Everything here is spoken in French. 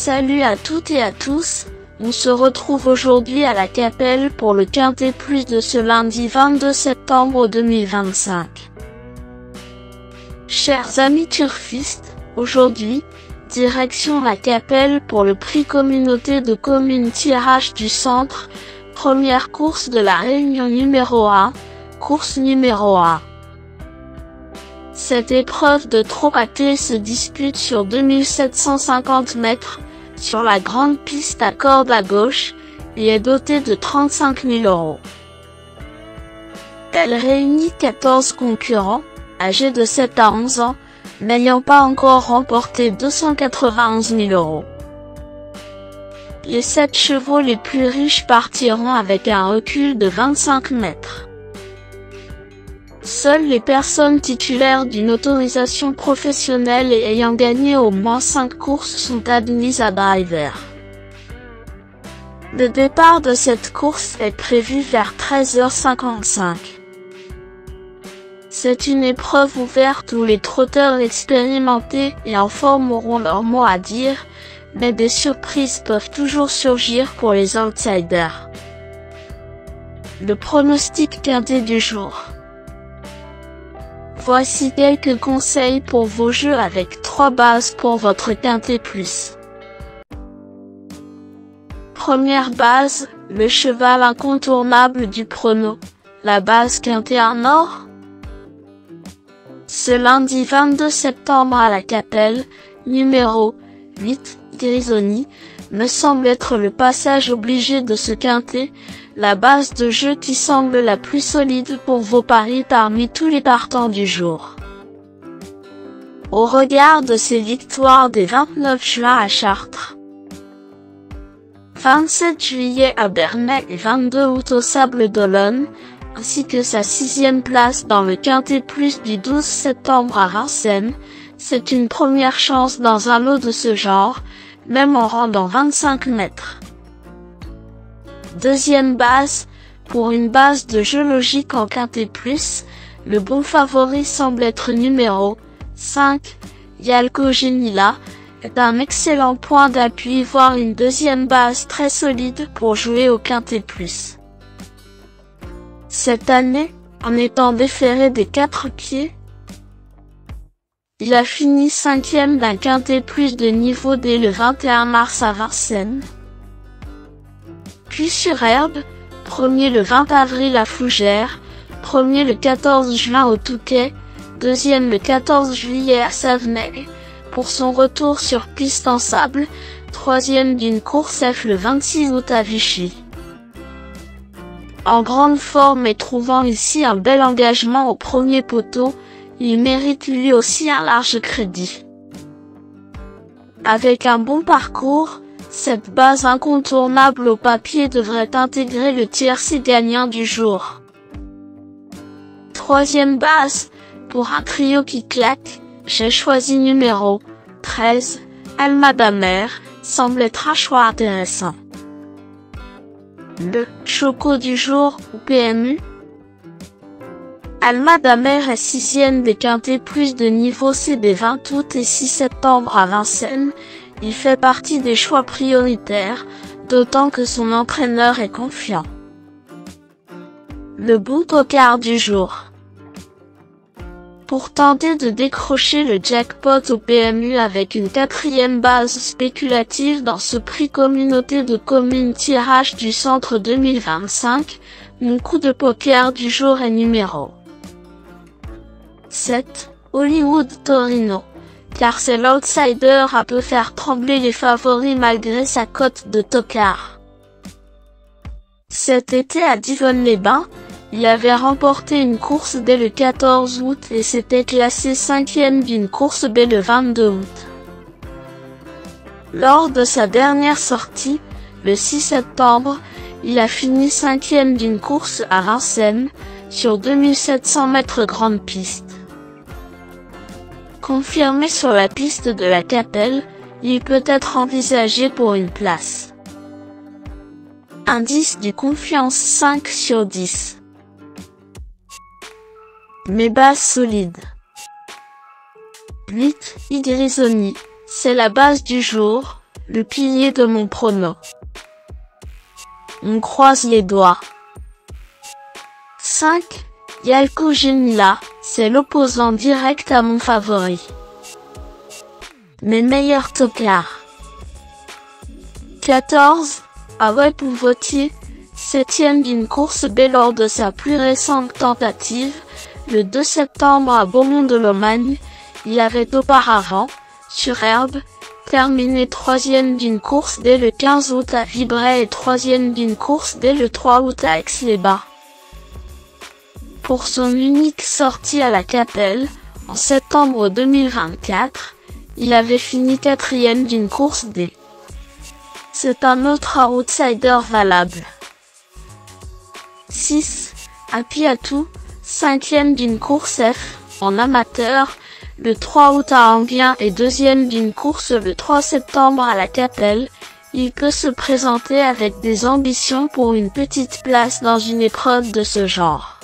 Salut à toutes et à tous, on se retrouve aujourd'hui à la Capelle pour le Quintet Plus de ce lundi 22 septembre 2025. Chers amis turfistes, aujourd'hui, direction la Capelle pour le prix communauté de communes tirage du centre, première course de la réunion numéro 1, course numéro 1. Cette épreuve de trot à clé se dispute sur 2750 mètres, sur la grande piste à corde à gauche, et est dotée de 35 000 €. Elle réunit 14 concurrents, âgés de 7 à 11 ans, n'ayant pas encore remporté 291 000 €. Les 7 chevaux les plus riches partiront avec un recul de 25 mètres. Seules les personnes titulaires d'une autorisation professionnelle et ayant gagné au moins 5 courses sont admises à driver. Le départ de cette course est prévu vers 13h55. C'est une épreuve ouverte où les trotteurs expérimentés et en forme auront leur mot à dire, mais des surprises peuvent toujours surgir pour les outsiders. Le pronostic quintet du jour. Voici quelques conseils pour vos jeux avec 3 bases pour votre quintet plus. Première base, le cheval incontournable du prono, la base quintet en or. Ce lundi 22 septembre à la Capelle, numéro 8, Grisoni, me semble être le passage obligé de ce quintet, la base de jeu qui semble la plus solide pour vos paris parmi tous les partants du jour. Au regard de ses victoires des 29 juin à Chartres, 27 juillet à Bernay et 22 août au Sables-d'Olonne, ainsi que sa 6e place dans le quintet plus du 12 septembre à Vincennes, c'est une première chance dans un lot de ce genre, même en rendant 25 mètres. Deuxième base, pour une base de jeu logique en quintet plus, le bon favori semble être numéro 5, Yalco Genila, est un excellent point d'appui voire une deuxième base très solide pour jouer au quintet plus. Cette année, en étant déféré des 4 pieds, il a fini 5e d'un quintet plus de niveau dès le 21 mars à Vincennes. Puis sur herbe, premier le 20 avril à Fougères, premier le 14 juin au Touquet, deuxième le 14 juillet à Savenay, pour son retour sur piste en sable, troisième d'une course F le 26 août à Vichy. En grande forme et trouvant ici un bel engagement au premier poteau, il mérite lui aussi un large crédit. Avec un bon parcours, cette base incontournable au papier devrait intégrer le tiercé gagnant du jour. Troisième base, pour un trio qui claque, j'ai choisi numéro 13, Alma d'Amer, semble être un choix intéressant. Le choco du jour ou PMU. Alma d'Amer est 6e des quintets plus de niveau C des 20 août et 6 septembre à Vincennes. Il fait partie des choix prioritaires, d'autant que son entraîneur est confiant. Le bon tocard du jour. Pour tenter de décrocher le jackpot au PMU avec une 4e base spéculative dans ce prix communauté de communes tirage du centre 2025, mon coup de poker du jour est numéro 7, Hollywood Torino, car c'est l'outsider à peu faire trembler les favoris malgré sa cote de tocard. Cet été à Divonne-les-Bains, il avait remporté une course dès le 14 août et s'était classé 5e d'une course B le 22 août. Lors de sa dernière sortie, le 6 septembre, il a fini 5e d'une course à Vincennes, sur 2700 mètres grande piste. Confirmé sur la piste de la Capelle, il peut être envisagé pour une place. Indice du confiance 5 sur 10. Mes bases solides. 8, Grisoni, c'est la base du jour, le pilier de mon prono. On croise les doigts. 5. Yalko Genila, c'est l'opposant direct à mon favori. Mes meilleurs tocards. 14. Away Pouvotier, 7ème d'une course B lors de sa plus récente tentative, le 2 septembre à Beaumont-de-Lomagne. Il avait auparavant, sur herbe, terminé 3ème d'une course dès le 15 août à Vibray et 3ème d'une course dès le 3 août à Aix-les-Bains. Pour son unique sortie à la Capelle, en septembre 2024, il avait fini 4ème d'une course D. C'est un autre outsider valable. 6. Apiatou, 5ème d'une course F, en amateur, le 3 août à Enghien et 2ème d'une course le 3 septembre à la Capelle. Il peut se présenter avec des ambitions pour une petite place dans une épreuve de ce genre.